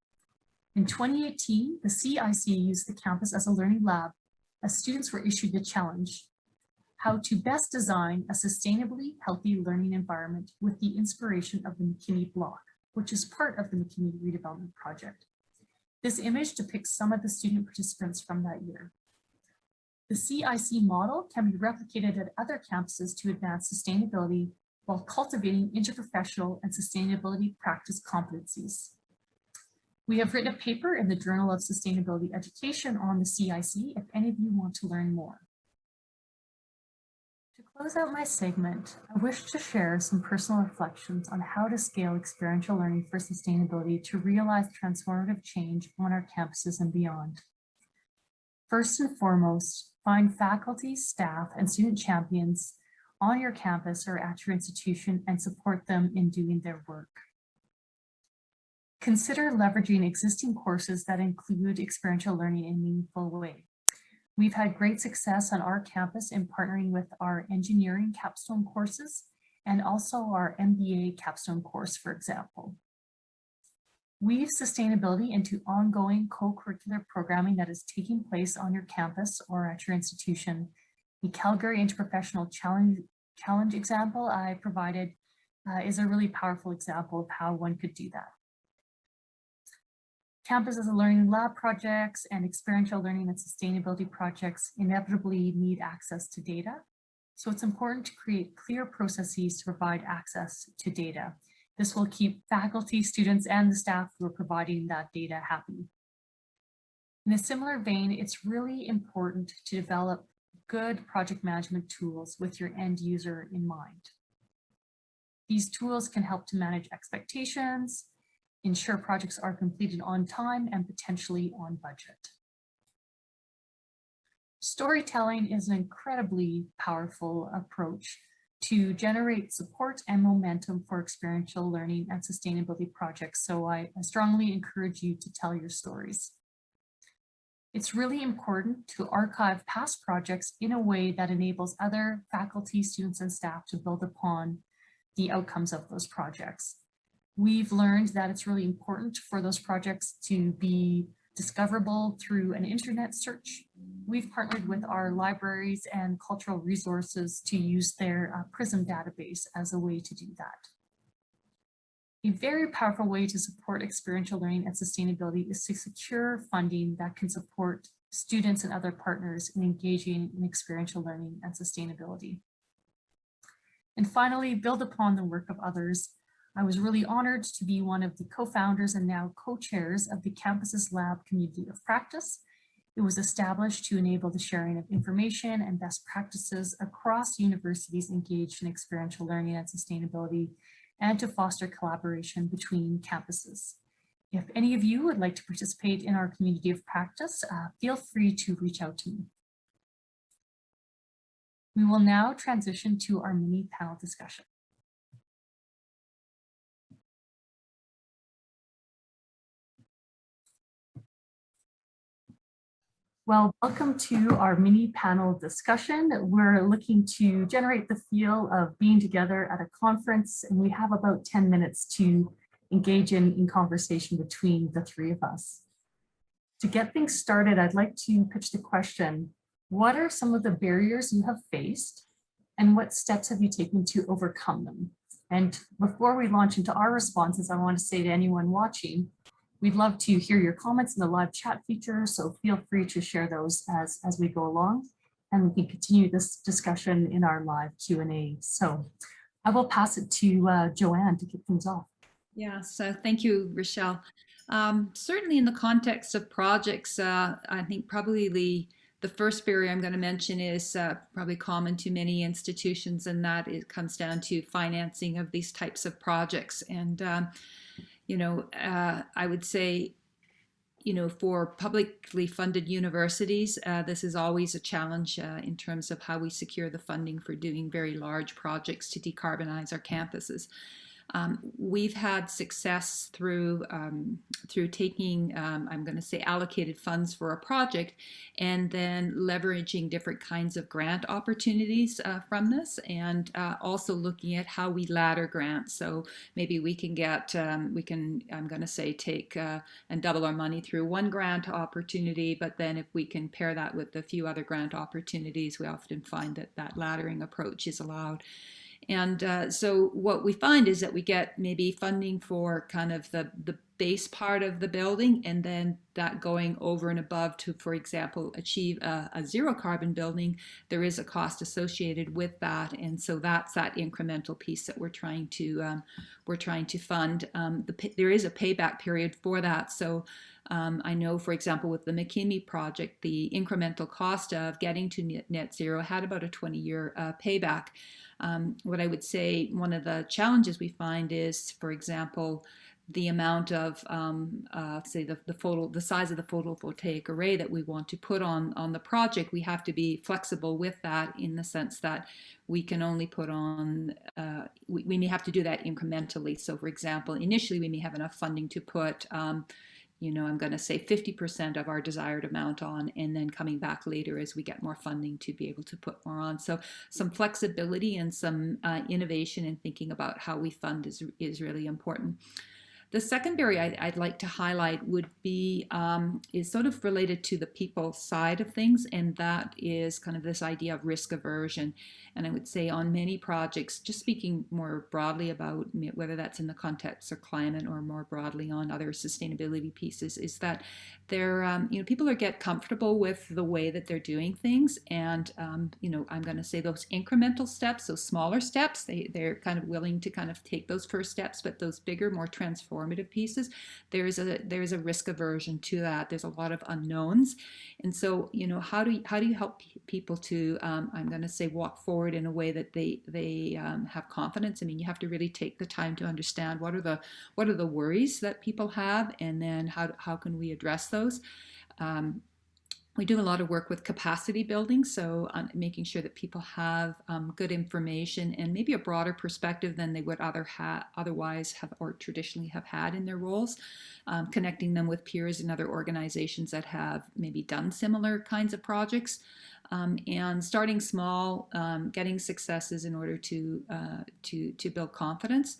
A: In 2018, the CIC used the campus as a learning lab as students were issued the challenge: how to best design a sustainably healthy learning environment with the inspiration of the McKinney block, which is part of the McKinney redevelopment project. This image depicts some of the student participants from that year. The CIC model can be replicated at other campuses to advance sustainability while cultivating interprofessional and sustainability practice competencies. We have written a paper in the Journal of Sustainability Education on the CIC if any of you want to learn more. To close out my segment, I wish to share some personal reflections on how to scale experiential learning for sustainability to realize transformative change on our campuses and beyond. First and foremost, find faculty, staff, and student champions on your campus or at your institution and support them in doing their work. Consider leveraging existing courses that include experiential learning in a meaningful way. We've had great success on our campus in partnering with our engineering capstone courses and also our MBA capstone course, for example. Weave sustainability into ongoing co-curricular programming that is taking place on your campus or at your institution. The Calgary Interprofessional Challenge example I provided is a really powerful example of how one could do that. Campuses and learning lab projects and experiential learning and sustainability projects inevitably need access to data. So it's important to create clear processes to provide access to data. This will keep faculty, students, and the staff who are providing that data happy. In a similar vein, it's really important to develop good project management tools with your end user in mind. These tools can help to manage expectations, ensure projects are completed on time and potentially on budget. Storytelling is an incredibly powerful approach to generate support and momentum for experiential learning and sustainability projects. So I strongly encourage you to tell your stories. It's really important to archive past projects in a way that enables other faculty, students, and staff to build upon the outcomes of those projects. We've learned that it's really important for those projects to be discoverable through an internet search. We've partnered with our libraries and cultural resources to use their PRISM database as a way to do that. A very powerful way to support experiential learning and sustainability is to secure funding that can support students and other partners in engaging in experiential learning and sustainability. And finally, build upon the work of others. I was really honored to be one of the co-founders and now co-chairs of the Campus's Lab Community of Practice. It was established to enable the sharing of information and best practices across universities engaged in experiential learning and sustainability, and to foster collaboration between campuses. If any of you would like to participate in our community of practice, feel free to reach out to me. We will now transition to our mini panel discussion. Well, welcome to our mini panel discussion. We're looking to generate the feel of being together at a conference, and we have about 10 minutes to engage in conversation between the three of us. To get things started, I'd like to pitch the question, what are some of the barriers you have faced, and what steps have you taken to overcome them? And before we launch into our responses, I want to say to anyone watching, we'd love to hear your comments in the live chat feature, so feel free to share those as we go along, and we can continue this discussion in our live Q&A. So I will pass it to Joanne to kick things off.
B: Yeah, so thank you, Rochelle. Certainly in the context of projects, I think probably the first barrier I'm going to mention is probably common to many institutions, and that it comes down to financing of these types of projects. And I would say, for publicly funded universities, this is always a challenge in terms of how we secure the funding for doing very large projects to decarbonize our campuses. We've had success through taking, I'm going to say, allocated funds for a project, and then leveraging different kinds of grant opportunities from this, and also looking at how we ladder grants. So maybe we can get, I'm going to say, take and double our money through one grant opportunity, but then if we can pair that with a few other grant opportunities, we often find that that laddering approach is allowed. And so what we find is that we get maybe funding for kind of the base part of the building, and then that going over and above to, for example, achieve a zero carbon building, there is a cost associated with that. And so that's that incremental piece that we're trying to fund. There is a payback period for that. So I know, for example, with the McKinney project, the incremental cost of getting to net zero had about a 20-year payback. What I would say, one of the challenges we find is, for example, the amount of, say, the size of the photovoltaic array that we want to put on the project. We have to be flexible with that, in the sense that we can only put on, we may have to do that incrementally. So, for example, initially we may have enough funding to put I'm going to say 50% of our desired amount on, and then coming back later as we get more funding to be able to put more on. So some flexibility and some innovation in thinking about how we fund is really important. The second barrier I'd like to highlight would be, is sort of related to the people side of things, and that is kind of this idea of risk aversion. And I would say on many projects, just speaking more broadly about whether that's in the context of climate or more broadly on other sustainability pieces, is that people get comfortable with the way that they're doing things. And, I'm going to say those incremental steps, those smaller steps, they're kind of willing to kind of take those first steps, but those bigger, more transformative pieces, there's a risk aversion to that. There's a lot of unknowns. And so, how do you help people to, I'm going to say, walk forward in a way that they have confidence? I mean, you have to really take the time to understand what are the worries that people have, and then how can we address those. We do a lot of work with capacity building, so making sure that people have good information and maybe a broader perspective than they would otherwise have or traditionally have had in their roles, connecting them with peers and other organizations that have maybe done similar kinds of projects, and starting small, getting successes in order to build confidence.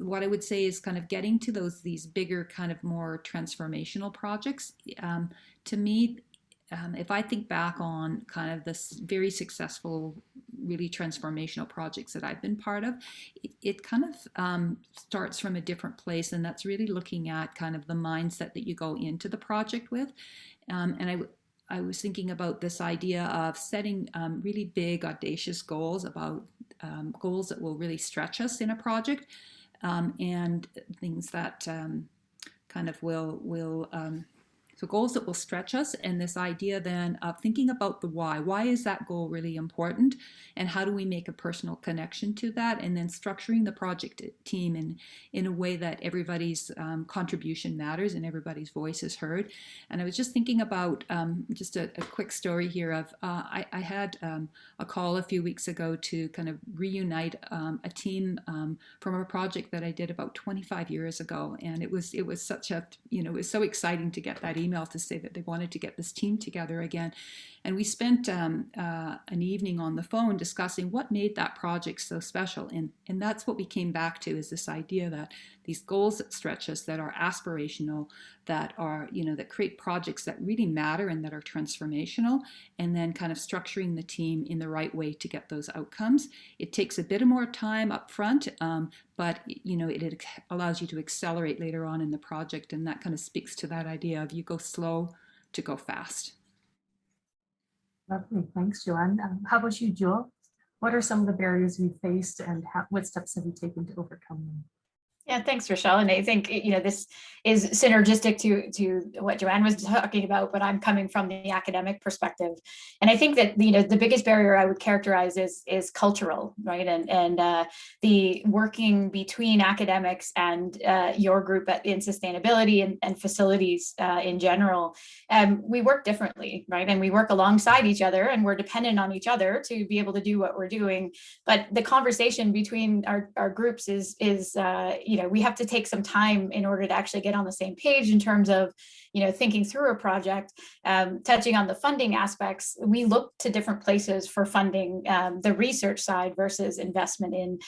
B: What I would say is kind of getting to these bigger, kind of more transformational projects. To me, if I think back on kind of this very successful, really transformational projects that I've been part of, it kind of starts from a different place, and that's really looking at kind of the mindset that you go into the project with. And I was thinking about this idea of setting really big, audacious goals, about goals that will really stretch us in a project, and things that kind of will so goals that will stretch us, and this idea then of thinking about the why. Why is that goal really important, and how do we make a personal connection to that, and then structuring the project team in a way that everybody's contribution matters and everybody's voice is heard. And I was just thinking about just a quick story here of I had a call a few weeks ago to kind of reunite a team from a project that I did about 25 years ago, and it was such a it was so exciting to get that email to say that they wanted to get this team together again. And we spent an evening on the phone discussing what made that project so special. And that's what we came back to, is this idea that these goals that stretch us, that are aspirational, that are, that create projects that really matter and that are transformational, and then kind of structuring the team in the right way to get those outcomes. It takes a bit more time up front, but it allows you to accelerate later on in the project, and that kind of speaks to that idea of you go slow to go fast.
A: Lovely, thanks, Joanne. How about you, Jewel? What are some of the barriers you faced, and what steps have you taken to overcome them?
C: Yeah, thanks, Rochelle. And I think, this is synergistic to what Joanne was talking about, but I'm coming from the academic perspective. And I think that, the biggest barrier I would characterize is cultural, right? And the working between academics and your group in sustainability and facilities in general. We work differently, right? And we work alongside each other, and we're dependent on each other to be able to do what we're doing. But the conversation between our groups is we have to take some time in order to actually get on the same page in terms of, thinking through a project. Touching on the funding aspects, we look to different places for funding the research side versus investment in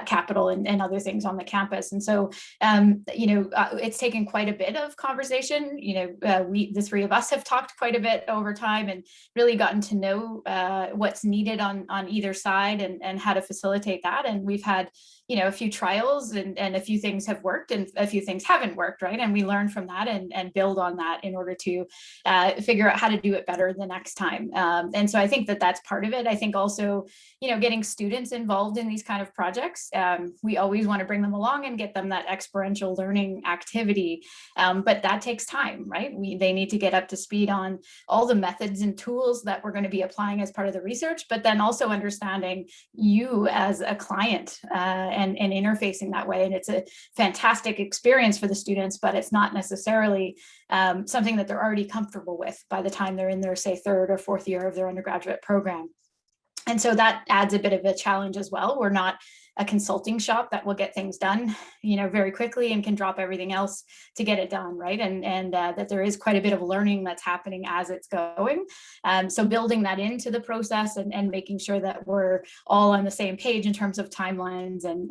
C: capital and other things on the campus. And so, it's taken quite a bit of conversation. The three of us have talked quite a bit over time and really gotten to know what's needed on either side and how to facilitate that. And we've had, a few trials and a few things have worked and a few things haven't worked, right? And we learn from that and build on that in order to figure out how to do it better the next time. And so I think that that's part of it. I think also, getting students involved in these kind of projects. We always want to bring them along and get them that experiential learning activity, but that takes time, right? They need to get up to speed on all the methods and tools that we're going to be applying as part of the research, but then also understanding you as a client and interfacing that way. And it's a fantastic experience for the students, but it's not necessarily something that they're already comfortable with by the time they're in their, say, third or fourth year of their undergraduate program. And so that adds a bit of a challenge as well. We're not a consulting shop that will get things done, very quickly and can drop everything else to get it done, right? And that there is quite a bit of learning that's happening as it's going. So building that into the process and making sure that we're all on the same page in terms of timelines and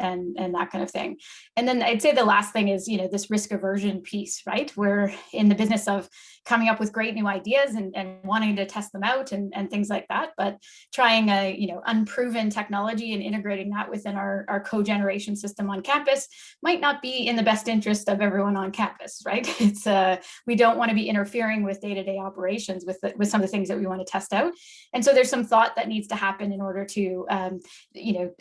C: that kind of thing. And then I'd say the last thing is, this risk aversion piece, right? We're in the business of coming up with great new ideas and wanting to test them out and things like that, but trying a unproven technology and integrating that within our cogeneration system on campus might not be in the best interest of everyone on campus, right? It's we don't want to be interfering with day-to-day operations with some of the things that we want to test out. And so there's some thought that needs to happen in order to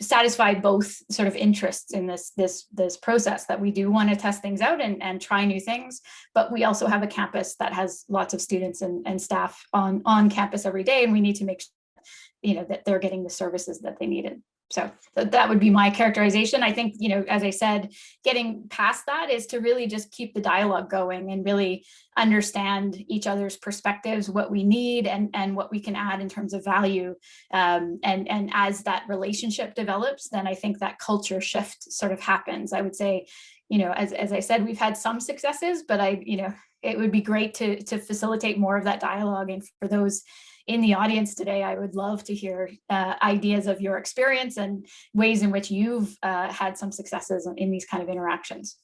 C: satisfy both sort of interests in this process, that we do want to test things out and try new things, but we also have a campus that has lots of students and staff on campus every day, and we need to make sure that they're getting the services that they needed. So that would be my characterization. I think, as I said, getting past that is to really just keep the dialogue going and really understand each other's perspectives, what we need and what we can add in terms of value. And as that relationship develops, then I think that culture shift sort of happens. I would say, as I said, we've had some successes, but it would be great to facilitate more of that dialogue. And for those in the audience today, I would love to hear ideas of your experience and ways in which you've had some successes in these kind of interactions.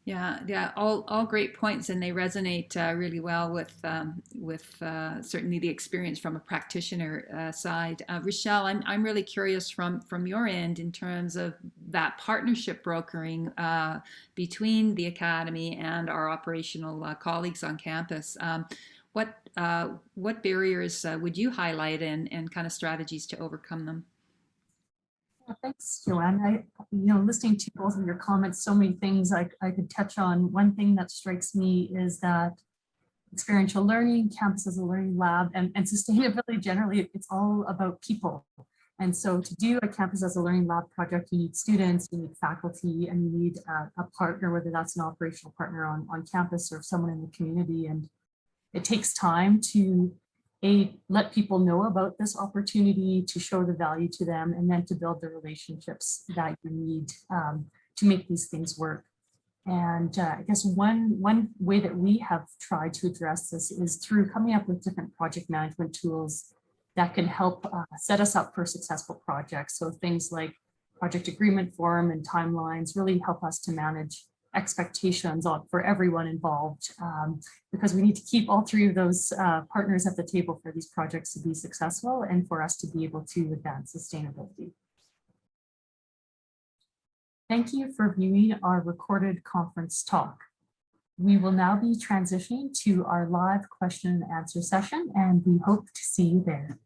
B: Yeah, all great points, and they resonate really well with certainly the experience from a practitioner side. Rochelle, I'm really curious from your end in terms of that partnership brokering between the academy and our operational colleagues on campus. What barriers would you highlight and kind of strategies to overcome them?
A: Well, thanks, Joanne. Listening to both of your comments, so many things I could touch on. One thing that strikes me is that experiential learning, campus as a learning lab, and sustainability generally, it's all about people. And so to do a campus as a learning lab project, you need students, you need faculty, and you need a partner, whether that's an operational partner on campus or someone in the community. And it takes time to let people know about this opportunity, to show the value to them, and then to build the relationships that you need to make these things work. And I guess one way that we have tried to address this is through coming up with different project management tools that can help set us up for successful projects. So things like project agreement form and timelines really help us to manage expectations for everyone involved, because we need to keep all three of those partners at the table for these projects to be successful and for us to be able to advance sustainability. Thank you for viewing our recorded conference talk. We will now be transitioning to our live question and answer session, and we hope to see you there.